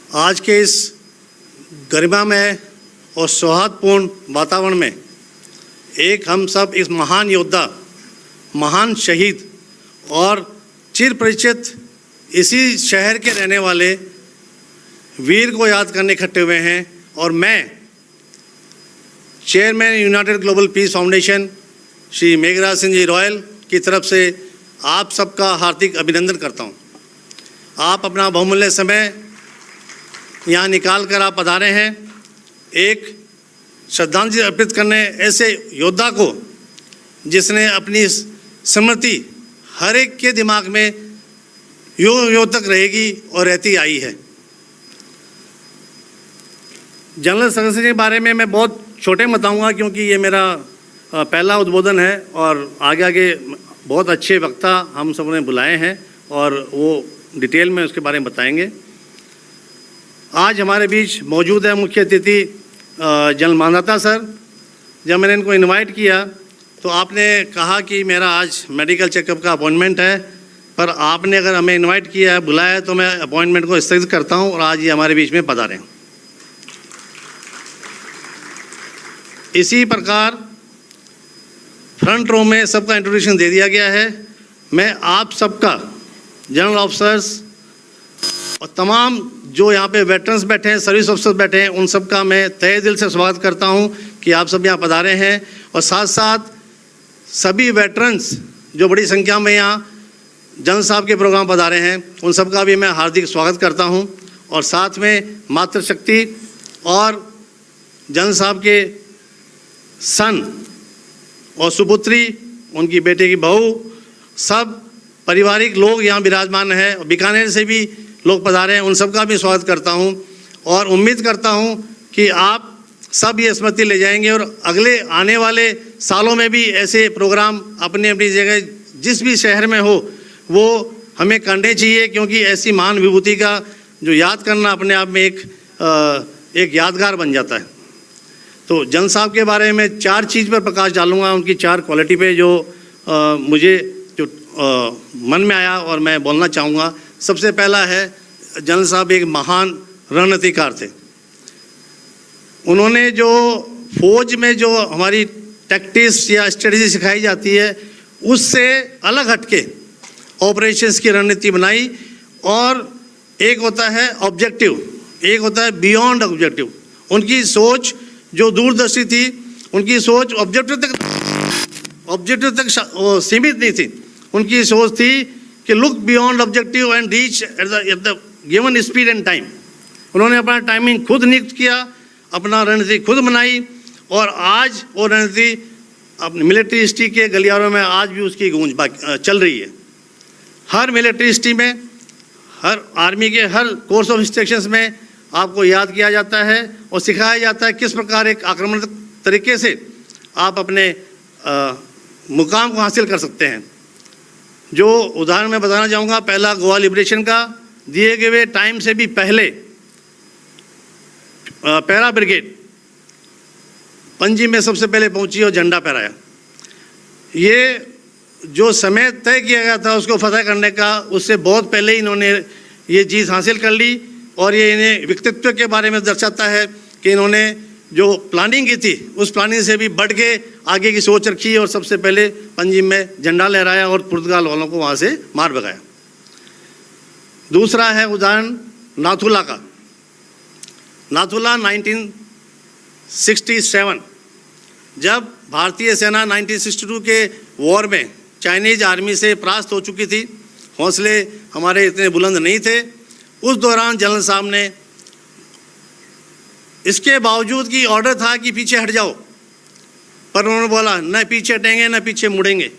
आज के इस गरिमामय और सौहार्दपूर्ण वातावरण में एक हम सब इस महान योद्धा, महान शहीद और चिर परिचित इसी शहर के रहने वाले वीर को याद करने इकट्ठे हुए हैं। और मैं chairman United Global Peace Foundation Shri Meghraj Singh ji Royal की तरफ से आप सबका हार्दिक अभिनंदन करता हूं। आप अपना बहुमूल्य समय यहाँ निकाल कर आप पधारे हैं एक श्रद्धांजलि अर्पित करने ऐसे योद्धा को जिसने अपनी स्मृति हर एक के दिमाग में युग तक रहेगी और रहती आई है। जनरल सेक्रेटरी के बारे में मैं बहुत छोटे में बताऊँगा क्योंकि ये मेरा पहला उद्बोधन है और आगे आगे बहुत अच्छे वक्ता हम सब ने बुलाए हैं और वो डिटेल में उसके बारे में बताएंगे। आज हमारे बीच मौजूद है मुख्य अतिथि जनरल मानदाता सर। जब मैंने इनको इनवाइट किया तो आपने कहा कि मेरा आज मेडिकल चेकअप का अपॉइंटमेंट है, पर आपने अगर हमें इनवाइट किया है, बुलाया है, तो मैं अपॉइंटमेंट को स्थगित करता हूँ और आज ये हमारे बीच में पधारे हैं। इसी प्रकार फ्रंट रो में सबका इंट्रोडक्शन दे दिया गया है। मैं आप सबका, जनरल ऑफिसर्स और तमाम जो यहाँ पे वेटरन्स बैठे हैं, सर्विस ऑफिसर्स बैठे हैं, उन सबका मैं तहे दिल से स्वागत करता हूँ कि आप सब यहाँ पधारे हैं। और साथ साथ सभी वेटरन्स जो बड़ी संख्या में यहाँ जनरल साहब के प्रोग्राम पधारे हैं, उन सबका भी मैं हार्दिक स्वागत करता हूँ। और साथ में मातृशक्ति और जनरल साहब के सन और सुपुत्री, उनकी बेटे की बहू, सब पारिवारिक लोग यहाँ विराजमान हैं और बीकानेर से भी लोग पधारे हैं, उन सबका भी स्वागत करता हूँ। और उम्मीद करता हूँ कि आप सब ये स्मृति ले जाएंगे और अगले आने वाले सालों में भी ऐसे प्रोग्राम अपनी अपनी जगह जिस भी शहर में हो वो हमें करने चाहिए, क्योंकि ऐसी महान विभूति का जो याद करना अपने आप में एक यादगार बन जाता है। तो जनरल साहब के बारे में 4 चीज़ पर प्रकाश डालूंगा, उनकी 4 क्वालिटी पे जो मुझे जो मन में आया और मैं बोलना चाहूँगा। सबसे पहला है, जनरल साहब एक महान रणनीतिकार थे। उन्होंने जो फौज में जो हमारी टैक्टिक्स या स्ट्रेटजी सिखाई जाती है उससे अलग हटके ऑपरेशंस की रणनीति बनाई। और एक होता है ऑब्जेक्टिव, एक होता है बियॉन्ड ऑब्जेक्टिव। उनकी सोच जो दूरदर्शी थी, उनकी सोच ऑब्जेक्टिव तक सीमित नहीं थी। उनकी सोच थी कि look beyond objective and reach at the given speed and time. उन्होंने अपना टाइमिंग खुद नियुक्त किया, अपना रणनीति खुद बनाई और आज वो रणनीति अपनी मिलिट्री हिस्ट्री के गलियारों में आज भी उसकी गूंज चल रही है। हर मिलिट्री हिस्ट्री में, हर आर्मी के हर कोर्स ऑफ इंस्ट्रक्शंस में आपको याद किया जाता है और सिखाया जाता है किस प्रकार एक आक्रामक तरीके से आप अपने मुकाम को हासिल कर सकते हैं। जो उदाहरण मैं बताना चाहूँगा, पहला गोवा लिबरेशन का, दिए गए टाइम से भी पहले पैरा ब्रिगेड पंजी में सबसे पहले पहुंची और झंडा फहराया। ये जो समय तय किया गया था उसको फतह करने का, उससे बहुत पहले ही इन्होंने ये चीज़ हासिल कर ली। और ये इन्हें व्यक्तित्व के बारे में दर्शाता है कि इन्होंने जो प्लानिंग की थी उस प्लानिंग से भी बढ़ के आगे की सोच रखी और सबसे पहले पंजीम में झंडा लहराया और पुर्तगाल वालों को वहाँ से मार भगाया। दूसरा है उदाहरण नाथुला का। नाथुला 1967, जब भारतीय सेना 1962 के वॉर में चाइनीज आर्मी से परास्त हो चुकी थी, हौसले हमारे इतने बुलंद नहीं थे, उस दौरान जनरल साहब ने, इसके बावजूद कि ऑर्डर था कि पीछे हट जाओ, पर उन्होंने बोला न पीछे हटेंगे न पीछे मुड़ेंगे।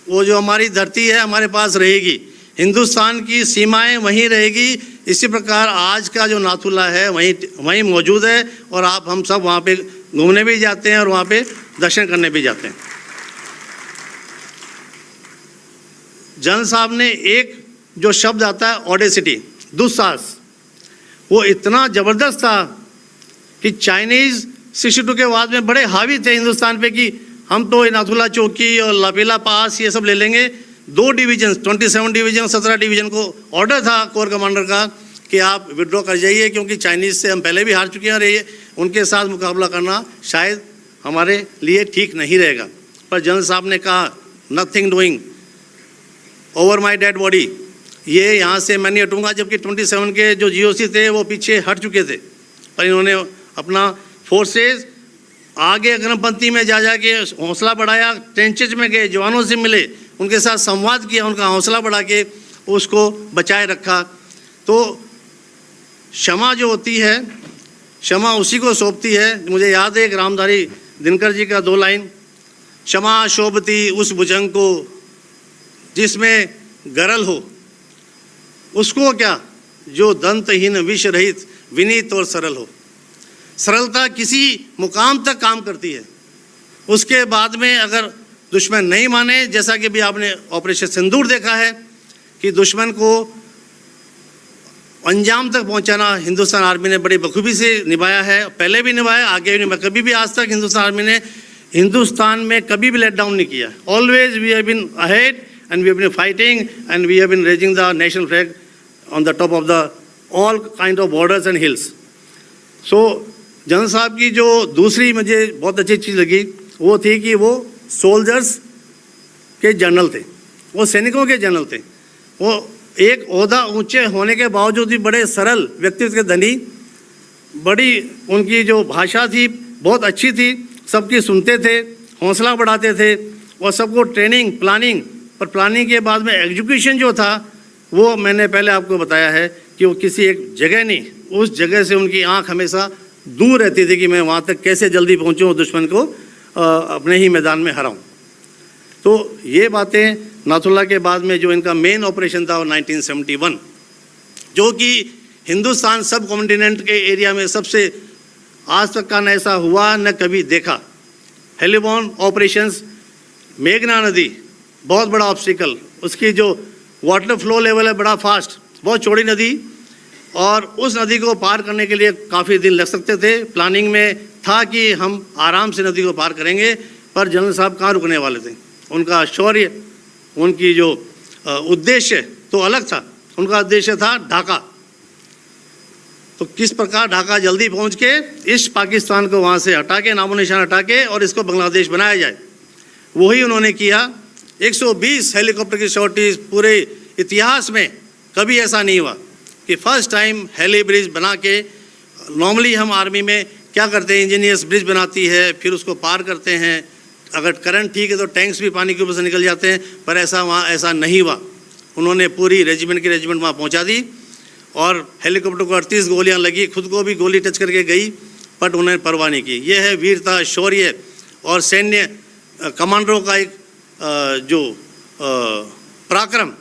वो जो हमारी धरती है हमारे पास रहेगी, हिंदुस्तान की सीमाएं वहीं रहेगी। इसी प्रकार आज का जो नाथुला है वहीं मौजूद है और हम सब वहाँ पे घूमने भी जाते हैं और वहाँ पे दर्शन करने भी जाते हैं। जनरल साहब ने एक जो शब्द आता है ऑडेसिटी, दुस्साहस, वो इतना ज़बरदस्त था कि चाइनीज़ 62 के बाद में बड़े हावी थे हिंदुस्तान पे कि हम तो नाथुला चौकी और लापेला पास ये सब ले लेंगे। 2 डिवीजन, 27 डिवीजन, 17 डिवीजन को ऑर्डर था कोर कमांडर का कि आप विड्रॉ कर जाइए, क्योंकि चाइनीज़ से हम पहले भी हार चुके हैं और ये उनके साथ मुकाबला करना शायद हमारे लिए ठीक नहीं रहेगा। पर जनरल साहब ने कहा nothing doing over my dead body, ये यहाँ से मैं नहीं हटूँगा, जबकि 27 के जो GOC थे वो पीछे हट चुके थे, पर इन्होंने अपना फोर्सेस आगे अग्रपंक्ति में जा के हौसला बढ़ाया, ट्रेंचेज में गए, जवानों से मिले, उनके साथ संवाद किया, उनका हौसला बढ़ा के उसको बचाए रखा। तो क्षमा जो होती है, क्षमा उसी को सौंपती है। मुझे याद है एक रामधारी दिनकर जी का 2 लाइन, क्षमा शोभती उस भुजंग को जिसमें गरल हो, उसको क्या जो दंतहीन विष रहित विनीत और सरल हो। सरलता किसी मुकाम तक काम करती है, उसके बाद में अगर दुश्मन नहीं माने, जैसा कि भी आपने ऑपरेशन सिंदूर देखा है कि दुश्मन को अंजाम तक पहुंचाना हिंदुस्तान आर्मी ने बड़ी बखूबी से निभाया है, पहले भी निभाया, आगे भी निभाया। कभी भी आज तक हिंदुस्तान आर्मी ने हिंदुस्तान में कभी भी लेट डाउन नहीं किया। Always we have been ahead and we have been fighting and we have been raising the national flag on the top of the all kind of borders and hills. So general साहब की जो दूसरी मुझे बहुत अच्छी चीज़ लगी वो थी कि वो सोल्जर्स के जनरल थे, वो सैनिकों के जनरल थे। वो एक ओहदा ऊंचे होने के बावजूद भी बड़े सरल व्यक्तित्व के धनी, बड़ी उनकी जो भाषा थी बहुत अच्छी थी, सबकी सुनते थे, हौसला बढ़ाते थे और सबको ट्रेनिंग प्लानिंग, पर प्लानिंग के बाद में एग्जीक्यूशन जो था वो मैंने पहले आपको बताया है कि वो किसी एक जगह नहीं, उस जगह से उनकी आंख हमेशा दूर रहती थी कि मैं वहाँ तक कैसे जल्दी पहुँचूँ और दुश्मन को अपने ही मैदान में हराऊँ। तो ये बातें नाथुल्ला के बाद में जो इनका मेन ऑपरेशन था वो 1971, जो कि हिंदुस्तान सब कॉन्टिनेंट के एरिया में सबसे आज तक का न ऐसा हुआ न कभी देखा। हेलीबॉर्न ऑपरेशंस, मेघना नदी बहुत बड़ा ऑब्स्टिकल, उसकी जो वाटर फ्लो लेवल है बड़ा फास्ट, बहुत चौड़ी नदी, और उस नदी को पार करने के लिए काफ़ी दिन लग सकते थे। प्लानिंग में था कि हम आराम से नदी को पार करेंगे, पर जनरल साहब कहाँ रुकने वाले थे। उनका शौर्य, उनकी जो उद्देश्य तो अलग था, उनका उद्देश्य था ढाका। तो किस प्रकार ढाका जल्दी पहुँच के इस पाकिस्तान को वहाँ से हटा के, नामो निशान हटा के और इसको बांग्लादेश बनाया जाए, वही उन्होंने किया। 120 हेलीकॉप्टर की शॉर्टेज, पूरे इतिहास में कभी ऐसा नहीं हुआ कि फर्स्ट टाइम हेली ब्रिज बना के। नॉर्मली हम आर्मी में क्या करते हैं, इंजीनियर्स ब्रिज बनाती है, फिर उसको पार करते हैं, अगर करंट ठीक है तो टैंक्स भी पानी के ऊपर से निकल जाते हैं, पर ऐसा वहाँ ऐसा नहीं हुआ। उन्होंने पूरी रेजिमेंट की रेजिमेंट वहाँ पहुँचा दी और हेलीकॉप्टर को 38 गोलियाँ लगी, खुद को भी गोली टच करके गई, बट उन्होंने परवाह नहीं की। ये है वीरता, शौर्य और सैन्य कमांडरों का एक जो पराक्रम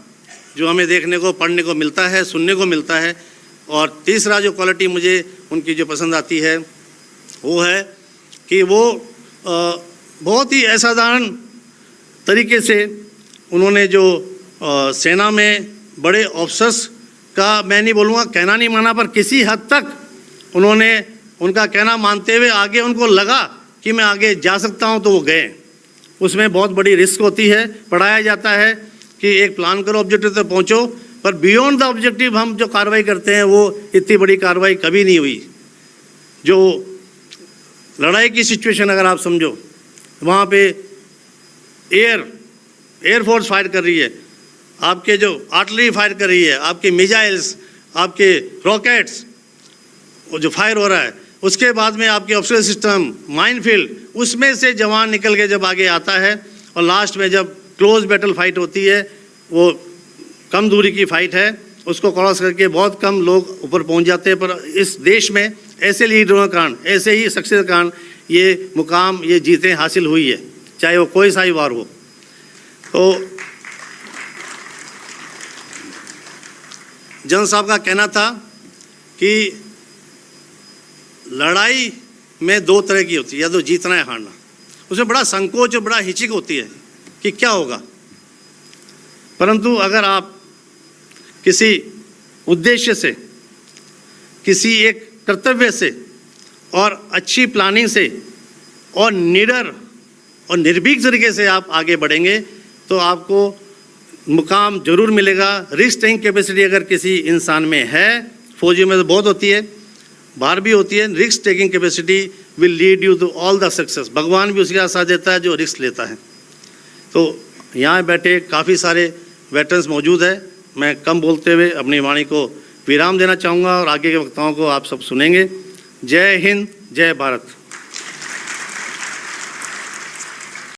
जो हमें देखने को, पढ़ने को मिलता है, सुनने को मिलता है। और तीसरा जो क्वालिटी मुझे उनकी जो पसंद आती है वो है कि वो बहुत ही असाधारण तरीके से उन्होंने जो सेना में बड़े ऑफिसर्स का, मैं नहीं बोलूँगा कहना नहीं माना, पर किसी हद तक उन्होंने उनका कहना मानते हुए आगे उनको लगा कि मैं आगे जा सकता हूँ तो वो गए। उसमें बहुत बड़ी रिस्क होती है। पढ़ाया जाता है कि एक प्लान करो, ऑब्जेक्टिव तक पहुँचो, पर बियॉन्ड द ऑब्जेक्टिव हम जो कार्रवाई करते हैं वो इतनी बड़ी कार्रवाई कभी नहीं हुई। जो लड़ाई की सिचुएशन अगर आप समझो, वहाँ पे एयरफोर्स फायर कर रही है, आपके जो आर्टिलरी फायर कर रही है, आपके मिसाइल्स, आपके रॉकेट्स वो जो फायर हो रहा है, उसके बाद में आपके ऑब्स्टिकल सिस्टम, माइनफील्ड, उसमें से जवान निकल के जब आगे आता है और लास्ट में जब क्लोज बैटल फाइट होती है, वो कम दूरी की फाइट है, उसको क्रॉस करके बहुत कम लोग ऊपर पहुंच जाते हैं। पर इस देश में ऐसे लीडरों के कारण, ऐसे ही सक्सेस के कारण ये मुकाम, ये जीतें हासिल हुई है, चाहे वो कोई सा ही वार हो। तो जनरल साहब का कहना था कि लड़ाई में 2 तरह की होती है, या तो जीतना है हारना। उसमें बड़ा संकोच और बड़ा हिचक होती है कि क्या होगा, परंतु अगर आप किसी उद्देश्य से, किसी एक कर्तव्य से और अच्छी प्लानिंग से और निडर और निर्भीक तरीके से आप आगे बढ़ेंगे तो आपको मुकाम जरूर मिलेगा। रिस्क टेकिंग कैपेसिटी अगर किसी इंसान में है, फौजी में तो बहुत होती है, बाहर भी होती है। Risk taking capacity will lead you to all the success. भगवान भी उसके साथ देता है जो रिस्क लेता है। तो यहाँ बैठे काफ़ी सारे वेटरन्स मौजूद है। मैं कम बोलते हुए अपनी वाणी को विराम देना चाहूँगा और आगे के वक्ताओं को आप सब सुनेंगे। जय हिंद, जय भारत।